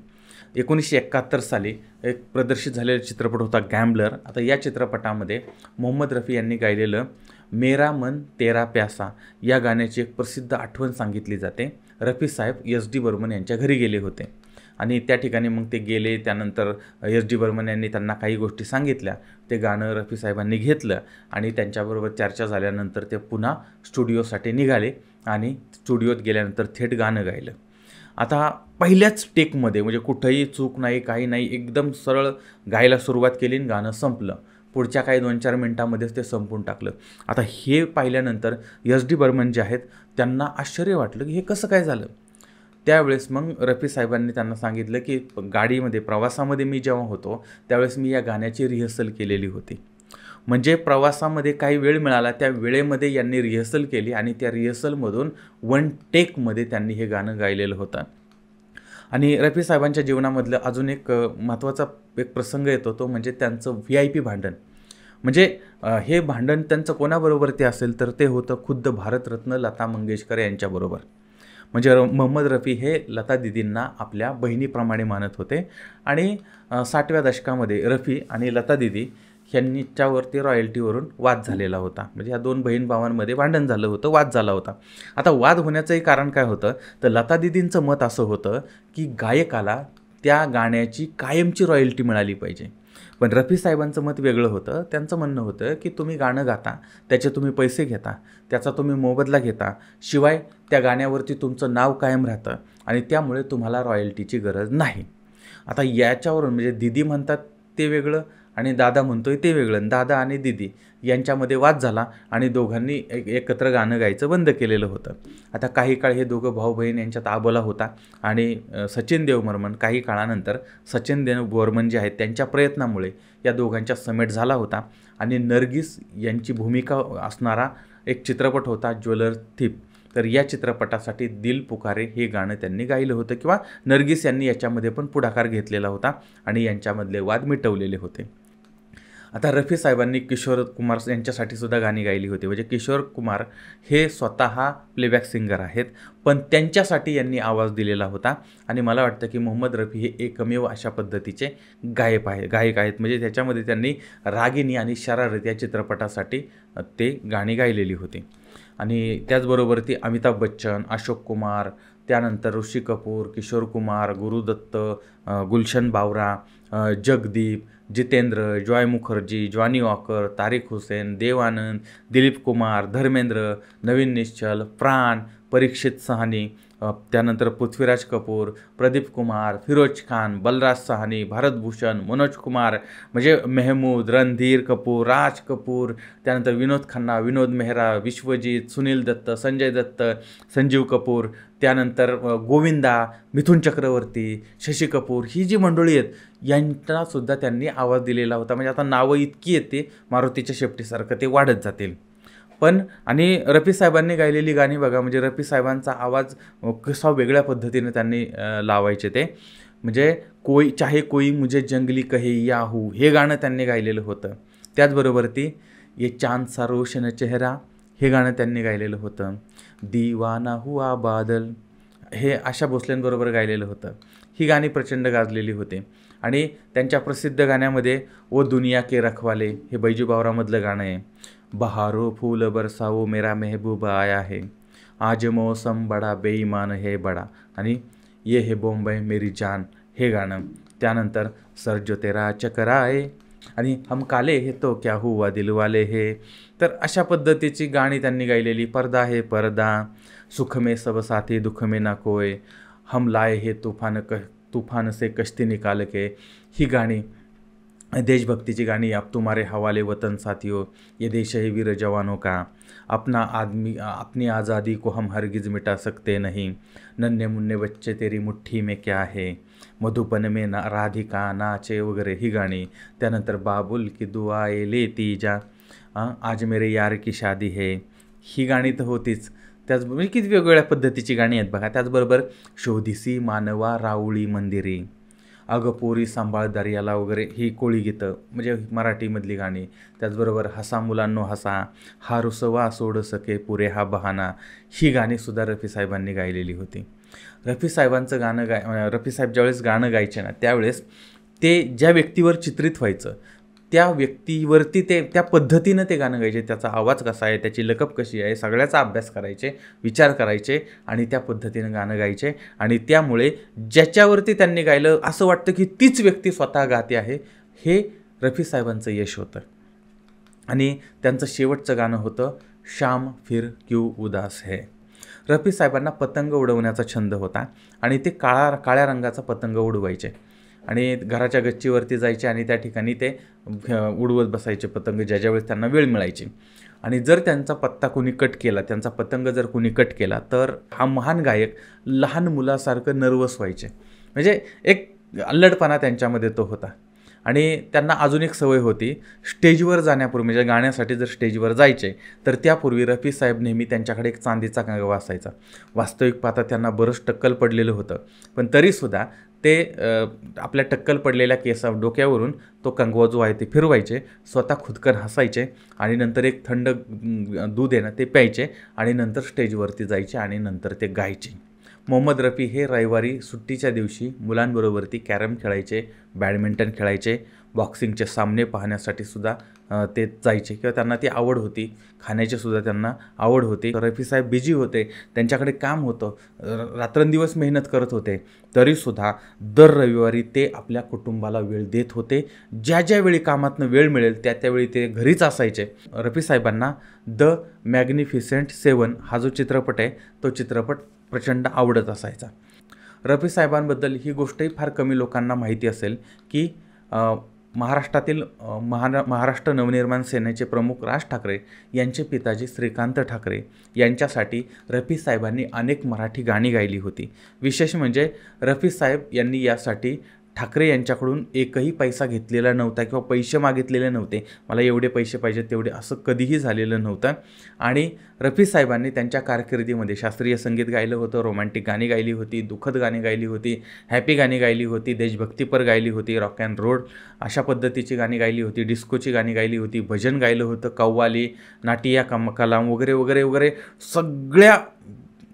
1971 साली एक प्रदर्शित झालेला चित्रपट होता गॅम्बलर. आता या चित्रपटामध्ये मोहम्मद रफी यांनी गायलेलं मेरा मन तेरा प्यासा या गाण्याची एक प्रसिद्ध आठवण सांगितली जाते. रफी साहेब एस.डी. बर्मन यांच्या घरी गेले होते. आणि त्या ठिकाणी मग ते गेले. त्यानंतर एस डी बर्मन यांनी त्यांना काही गोष्टी सांगितल्या. ते गाणं रफी साहेबांनी घेतलं आणि त्यांच्याबरोबर चर्चा झाल्यानंतर ते पुन्हा स्टुडिओसाठी निघाले आणि स्टुडिओत गेल्यानंतर थेट गाणं गायलं. आता पहिल्याच टेकमध्ये म्हणजे कुठंही चूक नाही, काही नाही, एकदम सरळ गायला सुरुवात केली आणि गाणं संपलं. पुढच्या काही 2-4 मिनटामध्येच ते संपून टाकलं. आता हे पाहिल्यानंतर एस डी बर्मन जे आहेत त्यांना आश्चर्य वाटलं की हे कसं काय झालं. त्यावेळेस मग रफी साहेबांनी त्यांना सांगितलं की गाडीमध्ये प्रवासामध्ये मी जेव्हा होतो त्यावेळेस मी या गाण्याची रिहर्सल केलेली होती. म्हणजे प्रवासामध्ये काही वेळ मिळाला, त्या वेळेमध्ये यांनी रिहर्सल केली आणि त्या रिहर्सलमधून 1 टेकमध्ये त्यांनी हे गाणं गायलेलं होतं. आणि रफी साहेबांच्या जीवनामधलं अजून एक महत्त्वाचा एक प्रसंग येतो, तो म्हणजे त्यांचं VIP भांडण. म्हणजे हे भांडण त्यांचं कोणाबरोबर ते असेल तर ते होतं खुद्द भारतरत्न लता मंगेशकर यांच्याबरोबर. म्हणजे मोहम्मद रफी हे लता दीदींना आपल्या बहिणीप्रमाणे मानत होते आणि 60व्या दशकामध्ये रफी आणि लता दीदी ह्यांच्यावरती रॉयल्टीवरून वाद झालेला होता. म्हणजे ह्या 2 बहीण भावांमध्ये भांडण झालं होतं, वाद झाला होता. आता वाद होण्याचंही कारण काय होतं तर लता दीदींचं मत असं होतं की गायकाला त्या गाण्याची कायमची रॉयल्टी मिळाली पाहिजे. पण रफी साहेबांचं मत वेगळं होतं. त्यांचं म्हणणं होतं की तुम्ही गाणं गाता, त्याचे तुम्ही पैसे घेता, त्याचा तुम्ही मोबदला घेता, शिवाय त्या गाण्यावरती तुमचं नाव कायम राहतं आणि त्यामुळे तुम्हाला रॉयल्टीची गरज नाही. आता याच्यावरून म्हणजे दीदी म्हणतात ते वेगळं आणि दादा म्हणतोय ते वेगळं. दादा आणि दीदी यांच्यामध्ये वाद झाला आणि दोघांनी एकत्र गाणं गायचं बंद केलेलं होतं. आता काही काळ हे दोघं भाऊ बहीण यांच्यात आबोला होता आणि सचिन देव बर्मन काही काळानंतर सचिन देव बर्मन जे आहेत त्यांच्या प्रयत्नामुळे या दोघांच्या समेट झाला होता आणि नर्गिस यांची भूमिका असणारा एक चित्रपट होता ज्वेलर थीप. तर या चित्रपटासाठी दिल पुकारे हे गाणं त्यांनी गायलं होतं किंवा नर्गिस यांनी याच्यामध्ये पण पुढाकार घेतलेला होता आणि यांच्यामधले वाद मिटवलेले होते. आता रफी साहेबांनी किशोर कुमार यांच्यासाठी सुद्धा गाणी गायली होती. म्हणजे किशोर कुमार हे स्वतः प्लेबॅक सिंगर आहेत, पण त्यांच्यासाठी यांनी आवाज दिलेला होता आणि मला वाटतं की मोहम्मद रफी हे एकमेव अशा पद्धतीचे गायक आहेत. म्हणजे त्याच्यामध्ये त्यांनी रागिनी आणि शरारत या चित्रपटासाठी ते गाणी गायलेली होती. आणि त्याचबरोबर ती अमिताभ बच्चन, अशोक कुमार, त्यानंतर ऋषी कपूर, किशोर कुमार, गुरुदत्त, गुलशन बावरा, जगदीप, जितेंद्र, जॉय मुखर्जी, जॉनी वॉकर, तारिक हुसेन, देव आनंद, दिलीप कुमार, धर्मेंद्र, नवीन निश्चल, प्राण, परीक्षित सहानी, त्यानंतर पृथ्वीराज कपूर, प्रदीप कुमार, फिरोज खान, बलराज सहानी, भारत भूषण, मनोज कुमार, म्हणजे मेहमूद, रणधीर कपूर, राज कपूर, त्यानंतर विनोद खन्ना, विनोद मेहरा, विश्वजीत, सुनील दत्त, संजय दत्त, संजीव कपूर, त्यानंतर गोविंदा, मिथुन चक्रवर्ती, शशी कपूर, ही जी मंडळी आहेत यांनासुद्धा त्यांनी आवाज दिलेला होता. म्हणजे आता नावं इतकी येते मारुतीच्या शेपटीसारखं ते वाढत जातील. पण आणि रफी साहेबांनी गायलेली गाणी बघा, म्हणजे रफी साहेबांचा आवाज कसा वेगळ्या पद्धतीने त्यांनी लावायचे ते. म्हणजे कोई चाहे कोई मुझे जंगली कहे या हूँ हे गाणं त्यांनी गायलेलं होतं. त्याचबरोबर ती ये चांद सा रोशन चेहरा हे गाणं त्यांनी गायलेलं होतं. दीवाना हुआ बादल हे आशा भोसलेंबरोबर गायलेलं होतं. ही गाणी प्रचंड गाजलेली होती. आणि त्यांच्या प्रसिद्ध गाण्यामध्ये ओ दुनिया के रखवाले हे बैजू बावरामधलं गाणं आहे. बहारो फूल बरसाओ मेरा महबूब आया है, आज मौसम बडा बेईमान है बडा, आणि ये है बॉम्बे मेरी जान हे गाणं. त्यानंतर सर जो तेरा चकराए आणि हम काले हे तो क्या हुआ दिलवाले हे. तर अशा पद्धतीची गाणी त्यांनी गायलेली. पर्दा है पर्दा, सुख में सब साथी दुख में ना कोय, हम लाए हे तूफान से कश्ती निकाल के, ही गाणी. देशभक्तीची गाणी, अब तुम्हारे हवाले वतन साथियों, ये देश है वीर जवानों का, अपनी आज़ादी को हम हरगिज़ मिटा सकते नहीं, नन्हे मुन्ने बच्चे तेरी मुट्ठी में क्या है, मधुपन में ना राधिका नाचे वगैरे ही गाणी. त्यानंतर बाबुल की दुआए लेती जा, आज मेरे यार की शादी है, ही गाणी तर होतीच. त्याचबरोबर किती वेगवेगळ्या पद्धतीची गाणी आहेत बघा. त्याचबरोबर शोधिसी मानवा राऊळी मंदिरी, अगपोरी सांभाळ दर्याला वगैरे ही कोळी गीतं म्हणजे मराठीमधली गाणी. त्याचबरोबर हसा मुलांनो हसा, हा रुसवा सोड सके पुरे हा बहाना, ही गाणीसुद्धा रफी साहेबांनी गायलेली होती. रफी साहेबांचं रफी साहेब ज्यावेळेस गाणं गायचे ना त्यावेळेस ते ज्या व्यक्तीवर चित्रित व्हायचं त्या व्यक्तीवरती ते त्या पद्धतीनं ते गाणं गायचे. त्याचा आवाज कसा आहे, त्याची लकप कशी आहे, सगळ्याचा अभ्यास करायचे, विचार करायचे आणि त्या पद्धतीनं गाणं गायचे. आणि त्यामुळे ज्याच्यावरती त्यांनी गायलं असं वाटतं की तीच व्यक्ती स्वतः गाते आहे. हे रफी साहेबांचं यश होतं. आणि त्यांचं शेवटचं गाणं होतं शाम फिर क्यू उदास है. रफी साहेबांना पतंग उडवण्याचा छंद होता आणि ते काळ्या रंगाचा पतंग उडवायचे आणि घराच्या गच्चीवरती जायचे आणि त्या ठिकाणी ते उडवत बसायचे पतंग ज्या वेळेस त्यांना वेळ मिळायची. आणि जर त्यांचा पत्ता कोणी कट केला, त्यांचा पतंग जर कोणी कट केला, तर हा महान गायक लहान मुलासारखं नर्वस व्हायचे. म्हणजे एक अल्लडपणा त्यांच्यामध्ये तो होता. आणि त्यांना अजून एक सवय होती, स्टेजवर जाण्यापूर्वी म्हणजे गाण्यासाठी जर स्टेजवर जायचे तर त्यापूर्वी रफी साहेब नेहमी त्यांच्याकडे एक चांदीचा कंगवा असायचा. वास्तविक पाहता त्यांना बरंच टक्कल पडलेलं होतं, पण तरीसुद्धा ते आपल्या टक्कल पडलेल्या डोक्यावरून तो कंगवा जो आहे ते फिरवायचे, स्वतः खुदकन हसायचे आणि नंतर एक थंड दूध आहे ना ते प्यायचे आणि नंतर स्टेजवरती जायचे आणि नंतर ते गायचे. मोहम्मद रफी हे रविवारी सुट्टीच्या दिवशी मुलांबरोबरती कॅरम खेळायचे, बॅडमिंटन खेळायचे, बॉक्सिंगचे सामने पाहण्यासाठी सुद्धा ते जायचे किंवा त्यांना ती आवड होती. खाण्याची सुद्धा त्यांना आवड होती. रफी साहेब बिजी होते, त्यांच्याकडे काम होतं, रात्रंदिवस मेहनत करत होते, तरीसुद्धा दर रविवारी ते आपल्या कुटुंबाला वेळ देत होते. ज्या वेळी कामातनं वेळ मिळेल त्यावेळी ते घरीच असायचे. रफी साहेबांना द मॅग्निफिसेंट 7 हा जो चित्रपट आहे तो चित्रपट प्रचंड आवडत असायचा. रफी साहेबांबद्दल ही गोष्टही फार कमी लोकांना माहिती असेल की महाराष्ट्रातील महाराष्ट्र नवनिर्माण सेनेचे प्रमुख राज ठाकरे यांचे पिताजी श्रीकांत ठाकरे यांच्यासाठी रफी साहेबांनी अनेक मराठी गाणी गायली होती. विशेष म्हणजे रफी साहेब यांनी यासाठी ठाकरे यांच्याकडून एकही पैसा घेतलेला नव्हता किंवा पैसे मागितलेले नव्हते. मला एवढे पैसे पाहिजेत तेवढे असं कधीही झालेलं नव्हतं. आणि रफी साहेबांनी त्यांच्या कारकिर्दीमध्ये शास्त्रीय संगीत गायलं होतं, रोमॅन्टिक गाणी गायली होती, दुःखद गाणी गायली होती, हॅपी गाणी गायली होती, देशभक्तीपर गायली होती, रॉक अँड रोल अशा पद्धतीची गाणी गायली होती, डिस्कोची गाणी गायली होती, भजन गायलं होतं, कव्वाली, नाटिया कलाम वगैरे वगैरे वगैरे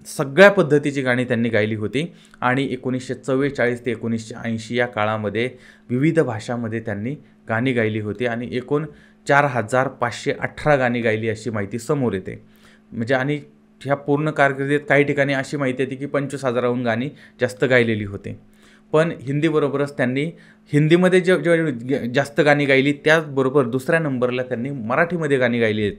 सगळ्या पद्धतीची गाणी त्यांनी गायली होती. आणि 1944 ते 1980 या काळामध्ये विविध भाषांमध्ये त्यांनी गाणी गायली होती आणि एकूण 4518 गाणी गायली अशी माहिती समोर येते. म्हणजे आणि ह्या पूर्ण कारकिर्दीत काही ठिकाणी अशी माहिती येते की 25,000हून गाणी जास्त गायलेली होती. पण हिंदीबरोबरच त्यांनी हिंदीमध्ये जास्त गाणी गायली, त्याचबरोबर दुसऱ्या नंबरला त्यांनी मराठीमध्ये गाणी गायली आहेत.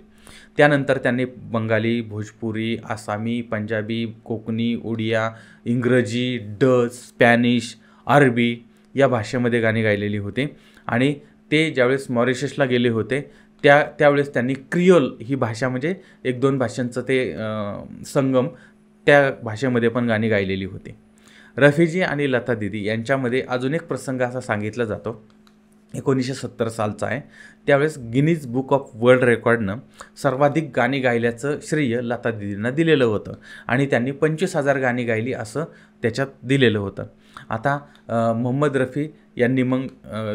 त्यानंतर त्यांनी बंगाली, भोजपुरी, आसामी, पंजाबी, कोकणी, ओडिया, इंग्रजी, डच, स्पॅनिश, अरबी या भाषेमध्ये गाणी गायलेली होती. आणि ते ज्यावेळेस मॉरिशसला गेले होते त्यावेळेस त्यांनी क्रियोल ही भाषा म्हणजे 1-2 भाषांचं ते संगम त्या भाषेमध्ये पण गाणी गायलेली होती. रफीजी आणि लता दीदी यांच्यामध्ये अजून एक प्रसंग असा सांगितला जातो, 1970 सालचा आहे. त्यावेळेस गिनीज बुक ऑफ वर्ल्ड रेकॉर्डनं सर्वाधिक गाणी गायल्याचं श्रेय लता दीदींना दिलेलं होतं आणि त्यांनी 25,000 गाणी गायली असं त्याच्यात दिलेलं होतं. आता मोहम्मद रफी यांनी मग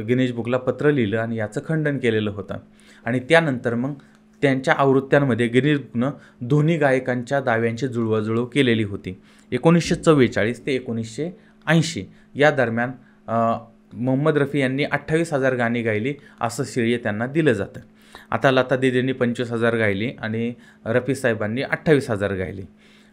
गिनीज बुकला पत्र लिहिलं आणि याचं खंडन केलेलं होतं. आणि त्यानंतर मग त्यांच्या आवृत्त्यांमध्ये गिनीज बुकनं दोन्ही गायकांच्या दाव्यांची जुळवाजुळव केलेली होती. 1944 ते 1980 या दरम्यान मोहम्मद रफी यांनी 28,000 गाणी गायली असं श्रेय त्यांना दिलं जातं. आता लता दीदींनी 25,000 गायली आणि रफी साहेबांनी 28,000 गायली.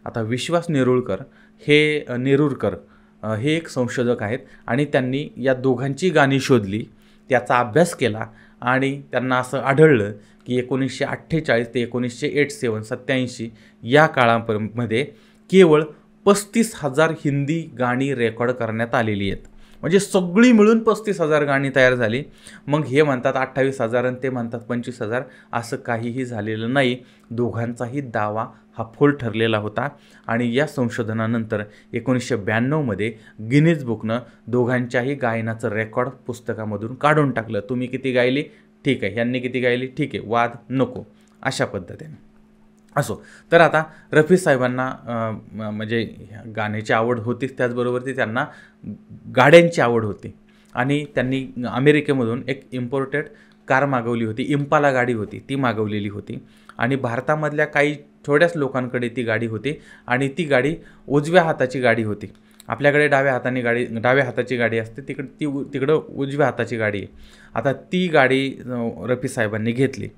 आता विश्वास नेरुरकर हे एक संशोधक आहेत आणि त्यांनी या दोघांची गाणी शोधली, त्याचा अभ्यास केला आणि त्यांना असं आढळलं की 1948 ते 1987 या काळामध्ये केवळ 35,000 हिंदी गाणी रेकॉर्ड करण्यात आलेली आहेत. म्हणजे सगळी मिळून 35,000 गाणी तयार झाली. मग हे म्हणतात 28,000 आणि ते म्हणतात 25,000, असं काहीही झालेलं नाही. दोघांचाही दावा हा फोल ठरलेला होता. आणि या संशोधनानंतर 1992 गिनीज बुकनं दोघांच्याही गायनाचं रेकॉर्ड पुस्तकामधून काढून टाकलं. तुम्ही किती गायली ठीक आहे, यांनी किती गायली ठीक आहे, वाद नको, अशा पद्धतीने. असो, तर आता रफी साहेबांना म्हणजे गाण्याची आवड होतीच, त्याचबरोबर ती त्यांना गाड्यांची आवड होती आणि त्यांनी अमेरिकेमधून एक इम्पोर्टेड कार मागवली होती. इम्पाला गाडी होती, ती मागवलेली होती आणि भारतामधल्या काही थोड्याच लोकांकडे ती गाडी होती आणि ती गाडी उजव्या हाताची गाडी होती. आपल्याकडे डाव्या हाताची गाडी असते, तिकडं उजव्या हाताची गाडी आहे. आता ती गाडी रफी साहेबांनी घेतली.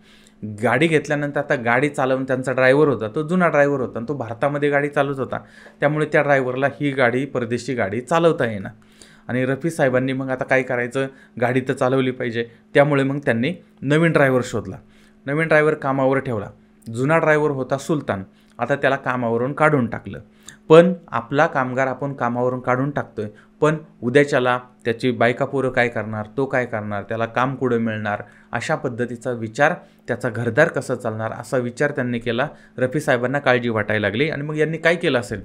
गाडी घेतल्यानंतर आता गाडी चालवून त्यांचा ड्रायव्हर होता, तो जुना ड्रायव्हर होता आणि तो भारतामध्ये गाडी चालवत होता. त्यामुळे त्या ड्रायव्हरला ही गाडी, परदेशी गाडी चालवता येईना. आणि रफी साहेबांनी मग आता काय करायचं, गाडी तर चालवली पाहिजे. त्यामुळे मग त्यांनी नवीन ड्रायव्हर शोधला. नवीन ड्रायव्हर कामावर ठेवला. जुना ड्रायव्हर होता सुलतान, आता त्याला कामावरून काढून टाकलं. पण आपला कामगार आपण कामावरून काढून टाकतोय, पण उद्याच्याला त्याची बायका पोरं काय करणार, तो काय करणार, त्याला काम कुठं मिळणार, अशा पद्धतीचा विचार, त्याचा घरदार कसं चालणार असा विचार त्यांनी केला. रफी साहेबांना काळजी वाटायला लागली आणि मग यांनी काय केलं असेल,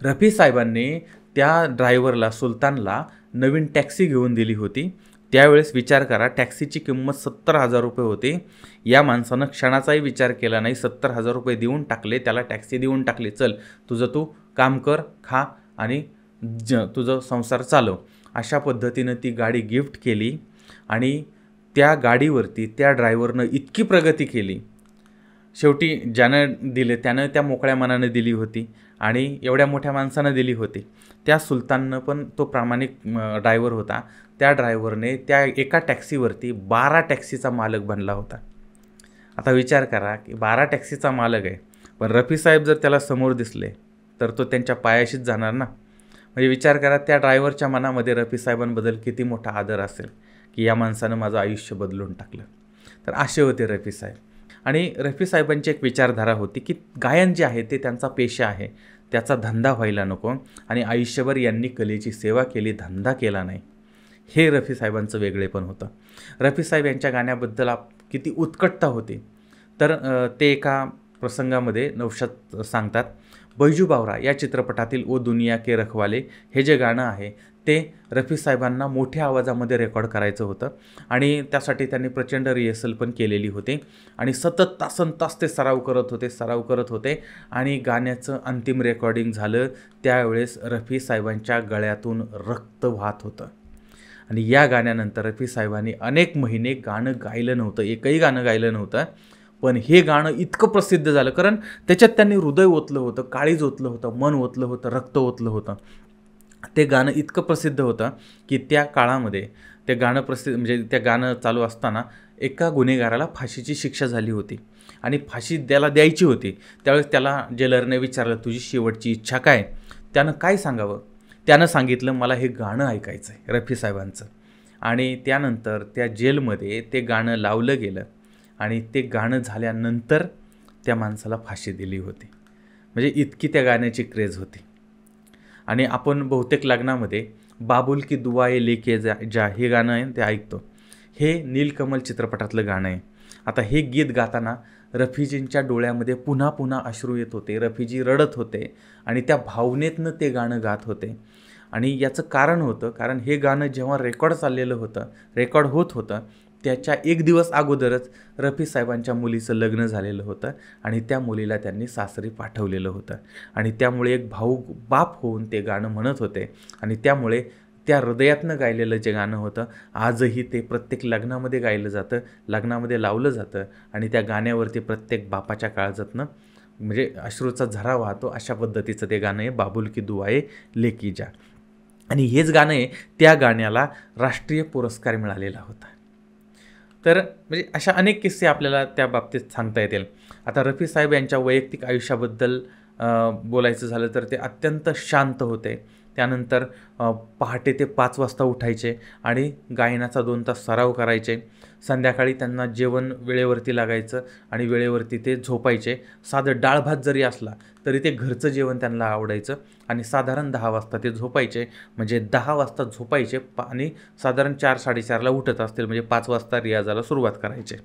रफी साहेबांनी त्या ड्रायव्हरला, सुलतानला नवीन टॅक्सी घेऊन दिली होती. त्यावेळेस विचार करा, टॅक्सीची किंमत 70,000 रुपये होती. या माणसानं क्षणाचाही विचार केला नाही, 70,000 रुपये देऊन टाकले, त्याला टॅक्सी देऊन टाकली. चल तुझं तू काम कर, खा आणि तुझं संसार चालव. अशा पद्धतीनं ती गाडी गिफ्ट केली आणि त्या गाडीवरती त्या ड्रायव्हरनं इतकी प्रगती केली. शेवटी ज्यानं दिले त्यानं त्या मोकळ्या मनानं दिली होती आणि एवढ्या मोठ्या माणसानं दिली होती. त्या सुलताननं पण, तो प्रामाणिक ड्रायव्हर होता, त्या ड्रायव्हरने त्या एका टॅक्सीवरती 12 टॅक्सीचा मालक बनला होता. आता विचार करा की 12 टॅक्सीचा मालक आहे, पण रफी साहेब जर त्याला समोर दिसले तर तो त्यांच्या पायाशीच जाणार ना. म्हणजे विचार करा, त्या ड्रायव्हरच्या मनामध्ये रफी साहेबांबद्दल किती मोठा आदर असेल की या माणसानं माझं आयुष्य बदलून टाकलं. तर असे होते रफी साहेब. आणि रफी साहेबांची एक विचारधारा होती की गायन जे आहे ते त्यांचा पेशा आहे, त्याचा धंदा व्हायला नको. आणि आयुष्यभर यांनी कलेची सेवा केली, धंदा केला नाही. हे रफी साहेबांचं वेगळेपण होतं. रफी साहेब यांच्या गाण्याबद्दल किती उत्कटता होती. तर ते एका प्रसंगामध्ये नौशाद सांगतात, बैजू बावरा या चित्रपटातील ओ दुनिया के रखवाले हे जे गाणं आहे ते रफी साहेबांना मोठ्या आवाजामध्ये रेकॉर्ड करायचं होतं आणि त्यासाठी त्यांनी प्रचंड रिहर्सल पण केलेली होती आणि सतत तासनतास ते सराव करत होते आणि गाण्याचं अंतिम रेकॉर्डिंग झालं. त्यावेळेस रफी साहेबांच्या गळ्यातून रक्त वाहत होतं आणि या गाण्यानंतर रफी साहेबांनी अनेक महिने गाणं गायलं नव्हतं, एकही गाणं गायलं नव्हतं. पण हे गाणं इतकं प्रसिद्ध झालं कारण त्याच्यात त्यांनी हृदय ओतलं होतं, काळीज ओतलं होतं, मन ओतलं होतं, रक्त ओतलं होतं. ते गाणं इतकं प्रसिद्ध होतं की त्या काळामध्ये ते गाणं म्हणजे त्या गाणं चालू असताना एका गुन्हेगाराला फाशीची शिक्षा झाली होती आणि फाशी त्याला द्यायची होती. त्यावेळेस त्याला जेलरने विचारलं, तुझी शेवटची इच्छा काय? त्यानं काय सांगावं? त्यानं सांगितलं, मला हे गाणं ऐकायचं आहे रफी साहेबांचं. आणि त्यानंतर त्या जेलमध्ये ते गाणं लावलं गेलं आणि ते गाणं झाल्यानंतर त्या माणसाला फाशी दिली होती. म्हणजे इतकी त्या गाण्याची क्रेज होती. आणि आपण बहुतेक लग्नामध्ये बाबुल की दुआए लेके जा हे गाणं आहे ते ऐकतो. हे नीलकमल चित्रपटातलं गाणं आहे. आता हे गीत गाताना रफीजींच्या डोळ्यामध्ये पुन्हा पुन्हा अश्रू येत होते, रफीजी रडत होते आणि त्या भावनेतनं ते गाणं गात होते. आणि याचं कारण होतं, कारण हे गाणं जेव्हा रेकॉर्ड होत होतं त्याच्या एक दिवस अगोदरच रफी साहेबांच्या मुलीचं लग्न झालेलं होतं आणि त्या मुलीला त्यांनी सासरी पाठवलेलं होतं आणि त्यामुळे एक भाऊक बाप होऊन ते गाणं म्हणत होते आणि त्यामुळे त्या हृदयातनं गायलेलं जे गाणं होतं आजही ते प्रत्येक लग्नामध्ये गायलं जातं, लग्नामध्ये लावलं जातं आणि त्या गाण्यावरती प्रत्येक बापाच्या काळजातनं म्हणजे अश्रूचा झरा वाहतो. अशा पद्धतीचं ते गाणं आहे बाबुल की दुआए लेकी जा. आणि हेच गाणं आहे, त्या गाण्याला राष्ट्रीय पुरस्कार मिळालेला होता. तर म्हणजे अशा अनेक किस्से आपल्याला त्या बाबतीत सांगता येतील. आता रफी साहेब यांच्या वैयक्तिक आयुष्याबद्दल बोलायचं झालं तर ते अत्यंत शांत होते. त्यानंतर पहाटे ते 5 वाजता उठायचे आणि गायनाचा 2 तास सराव करायचे. संध्याकाळी त्यांना जेवण वेळेवरती लागायचं आणि वेळेवरती ते झोपायचे. साधं डाळ भात जरी असला तरी ते घरचं जेवण त्यांना आवडायचं आणि साधारण 10 वाजता ते झोपायचे. म्हणजे 10 वाजता झोपायचे आणि साधारण 4-4:30ला उठत असतील, म्हणजे 5 वाजता रियाजाला सुरुवात करायचे.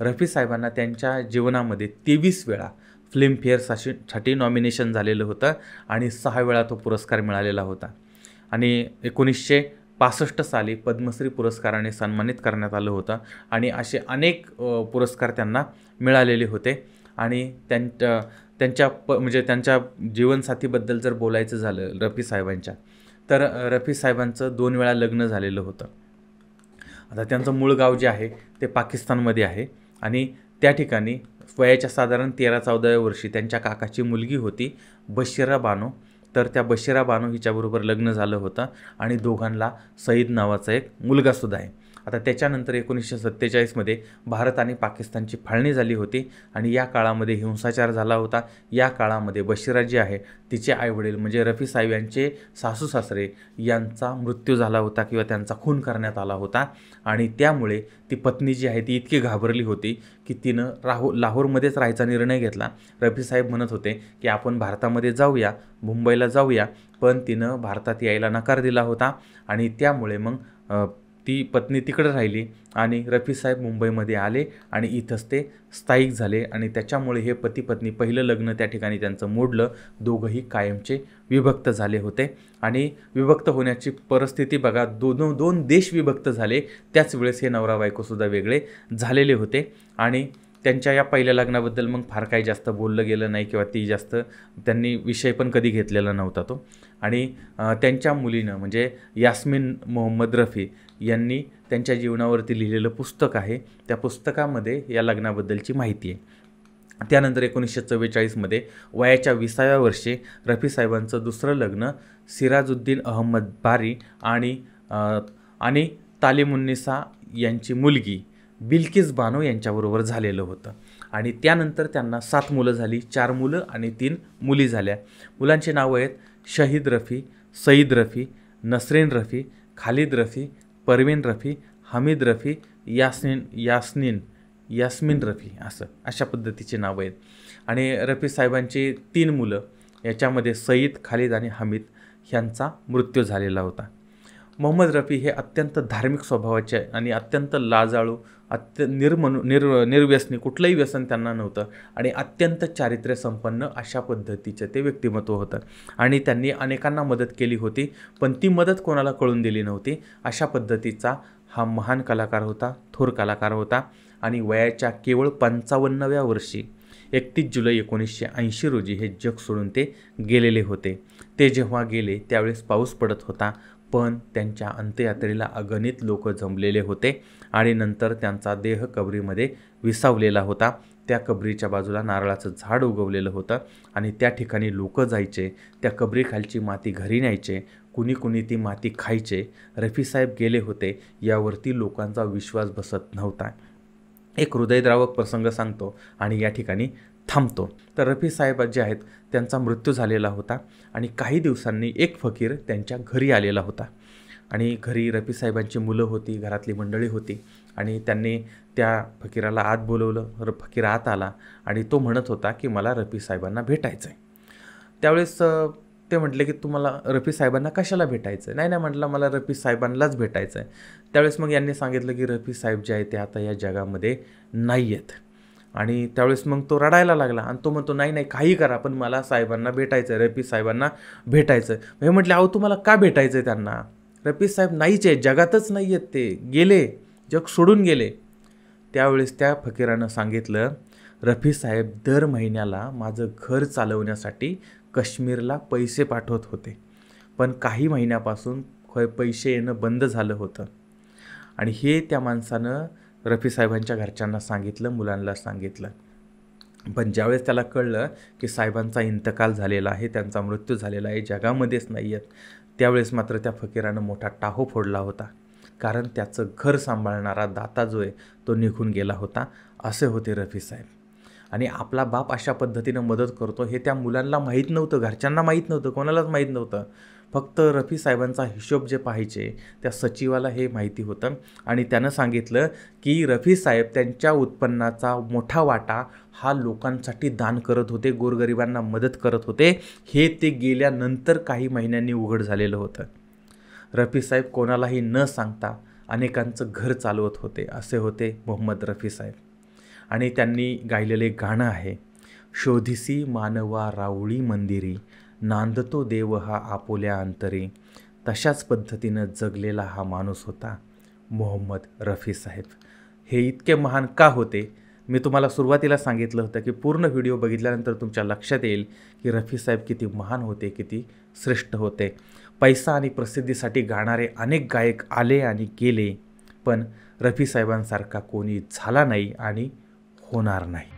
रफी साहेबांना त्यांच्या जीवनामध्ये 23 वेळा फिल्मफेअरसाठी नॉमिनेशन झालेलं होतं आणि 6 वेळा तो पुरस्कार मिळालेला होता. आणि 1965 साली पद्मश्री पुरस्काराने सन्मानित करण्यात आलं होतं आणि असे अनेक पुरस्कार त्यांना मिळालेले होते. आणि म्हणजे त्यांच्या जीवनसाथीबद्दल जर बोलायचं झालं रफी साहेबांच्या, तर रफी साहेबांचं 2 वेळा लग्न झालेलं होतं. आता त्यांचं मूळ गाव जे आहे ते पाकिस्तानमध्ये आहे आणि त्या ठिकाणी वयाच्या साधारण 13-14व्या वर्षी त्यांच्या काकाची मुलगी होती बशिरा बानो. तर त्या बशिरा बानो हिच्याबरोबर लग्न झालं होतं आणि दोघांना सईद नावाचा एक मुलगासुद्धा आहे. आता त्याच्यानंतर 1947मध्ये भारत आणि पाकिस्तानची फाळणी झाली होती आणि या काळामध्ये हिंसाचार झाला होता. या काळामध्ये बशिरा जी आहे तिचे आईवडील म्हणजे रफी साहेब यांचे सासू सासरे यांचा मृत्यू झाला होता किंवा त्यांचा खून करण्यात आला होता आणि त्यामुळे ती पत्नी जी आहे ती इतकी घाबरली होती की तिनं लाहोरमध्येच राहायचा निर्णय घेतला. रफी साहेब म्हणत होते की आपण भारतामध्ये जाऊया, मुंबईला जाऊया, पण तिनं भारतात यायला नकार दिला होता आणि त्यामुळे मग ती पत्नी तिकडे राहिली आणि रफी साहेब मुंबईमध्ये आले आणि इथंच ते स्थायिक झाले आणि त्याच्यामुळे हे पती पत्नी पहिलं लग्न त्या ठिकाणी त्यांचं मोडलं. दोघंही कायमचे विभक्त झाले होते आणि विभक्त होण्याची परिस्थिती बघा, दोन देश विभक्त झाले. त्याच वेळेस हे नवरा बायकोसुद्धा वेगळे झालेले होते आणि त्यांच्या या पहिल्या लग्नाबद्दल मग फार काही जास्त बोललं गेलं नाही किंवा ती जास्त त्यांनी विषय पण कधी घेतलेला नव्हता तो. आणि त्यांच्या मुलीनं म्हणजे यास्मिन मोहम्मद रफी यांनी त्यांच्या जीवनावरती लिहिलेलं पुस्तक आहे. त्या पुस्तकामध्ये या लग्नाबद्दलची माहिती आहे. त्यानंतर 1944मध्ये वयाच्या 20व्या वर्षी रफी साहेबांचं दुसरं लग्न सिराजुद्दीन अहमद बारी आणि तालिमुन्निसा यांची मुलगी बिल्किस बानो यांच्याबरोबर झालेलं होतं आणि त्यानंतर त्यांना 7 मुलं झाली, 4 मुलं आणि 3 मुली झाल्या. मुलांची नावं आहेत शहीद रफी, सईद रफी, नसरीन रफी, खालिद रफी, परवीन रफी, हमीद रफी, यास्मिन रफी अशा पद्धतीची नावं आहेत. आणि रफी साहेबांची 3 मुलं याच्यामध्ये सईद, खालिद आणि हमीद ह्यांचा मृत्यू झालेला होता. मोहम्मद रफी हे अत्यंत धार्मिक स्वभावाचे आणि अत्यंत लाजाळू, निर्व्यसनी, कुठलंही व्यसन त्यांना नव्हतं आणि अत्यंत चारित्र्यसंपन्न अशा पद्धतीचं ते व्यक्तिमत्व होतं आणि त्यांनी अनेकांना मदत केली होती, पण ती मदत कोणाला कळून दिली नव्हती. अशा पद्धतीचा हा महान कलाकार होता, थोर कलाकार होता आणि वयाच्या केवळ 55व्या वर्षी 31 जुलै 1980 रोजी हे जग सोडून ते गेलेले होते. ते जेव्हा गेले त्यावेळेस पाऊस पडत होता, पण त्यांच्या अंत्ययात्रेला अगणित लोक जमलेले होते आणि नंतर त्यांचा देह कबरीमध्ये विसावलेला होता. त्या कबरीच्या बाजूला नारळाचं झाड उगवलेलं होतं आणि त्या ठिकाणी लोक जायचे, त्या कबरीखालची माती घरी न्यायचे, कुणी ती माती खायचे. रफी साहेब गेले होते यावरती लोकांचा विश्वास बसत नव्हता. एक हृदयद्रावक प्रसंग सांगतो आणि या ठिकाणी थांबतो. तर रफी साहेब जे आहेत त्यांचा मृत्यू झालेला होता आणि काही दिवसांनी एक फकीर त्यांच्या घरी आलेला होता आणि घरी रफी साहेबांची मुलं होती, घरातली मंडळी होती आणि त्यांनी त्या फकीराला आत बोलवलं. फकीर आत आला आणि तो म्हणत होता की मला रफी साहेबांना भेटायचं आहे. त्यावेळेस ते म्हटले की तुम्हाला रफी साहेबांना कशाला भेटायचं आहे? नाही म्हटलं, मला रफी साहेबांनाच भेटायचं आहे. त्यावेळेस मग यांनी सांगितलं की रफी साहेब जे आहे ते आता या जगामध्ये नाही आहेत आणि त्यावेळेस मग तो रडायला लागला आणि तो म्हणतो नाही काही करा, पण मला साहेबांना भेटायचं आहे, रफी साहेबांना भेटायचं आहे. हे म्हटले, अहो तुम्हाला का भेटायचं आहे त्यांना? रफी साहेब नाहीच आहे, जगातच नाही आहेत, ते गेले, जग सोडून गेले. त्यावेळेस त्या फकीरानं सांगितलं, रफी साहेब दर महिन्याला माझं घर चालवण्यासाठी काश्मीरला पैसे पाठवत होते, पण काही महिन्यापासून पैसे येणं बंद झालं होतं. आणि हे त्या माणसानं रफी साहेबांच्या घरच्यांना सांगितलं, मुलांना सांगितलं. पण ज्यावेळेस त्याला कळलं की साहेबांचा इंतकाल झालेला आहे, त्यांचा मृत्यू झालेला आहे, जगामध्येच नाही आहेत, त्यावेळेस मात्र त्या फकीरानं मोठा टाहो फोडला होता. कारण त्याचं घर सांभाळणारा दाता जो आहे तो निघून गेला होता. असे होते रफी साहेब. आणि आपला बाप अशा पद्धतीनं मदत करतो हे त्या मुलांना माहीत नव्हतं, घरच्यांना माहीत नव्हतं, कोणालाच माहीत नव्हतं. फक्त रफी साहेबांचा हिशोब जे पाहायचे त्या सचिवाला हे माहिती होतं आणि त्यानं सांगितलं की रफी साहेब त्यांच्या उत्पन्नाचा मोठा वाटा हा लोकांसाठी दान करत होते, गोरगरिबांना मदत करत होते. हे ते गेल्यानंतर काही महिन्यांनी उघड झालेलं होतं. रफी साहेब कोणालाही न सांगता अनेकांचं घर चालवत होते. असे होते मोहम्मद रफी साहेब. आणि त्यांनी गायलेले गाणं आहे, शोधिसी मानवा राऊळी मंदिरी, नांदतो देव हा आपोल्या अंतरी. तशाच पद्धतीनं जगलेला हा माणूस होता मोहम्मद रफी साहेब. हे इतके महान का होते? मी तुम्हाला सुरुवातीला सांगितलं होतं की पूर्ण व्हिडिओ बघितल्यानंतर तुमच्या लक्षात येईल की रफी साहेब किती महान होते, किती श्रेष्ठ होते. पैसा आणि प्रसिद्धीसाठी गाणारे अनेक गायक आले आणि गेले, पण रफी साहेबांसारखा कोणी झाला नाही आणि होणार नाही.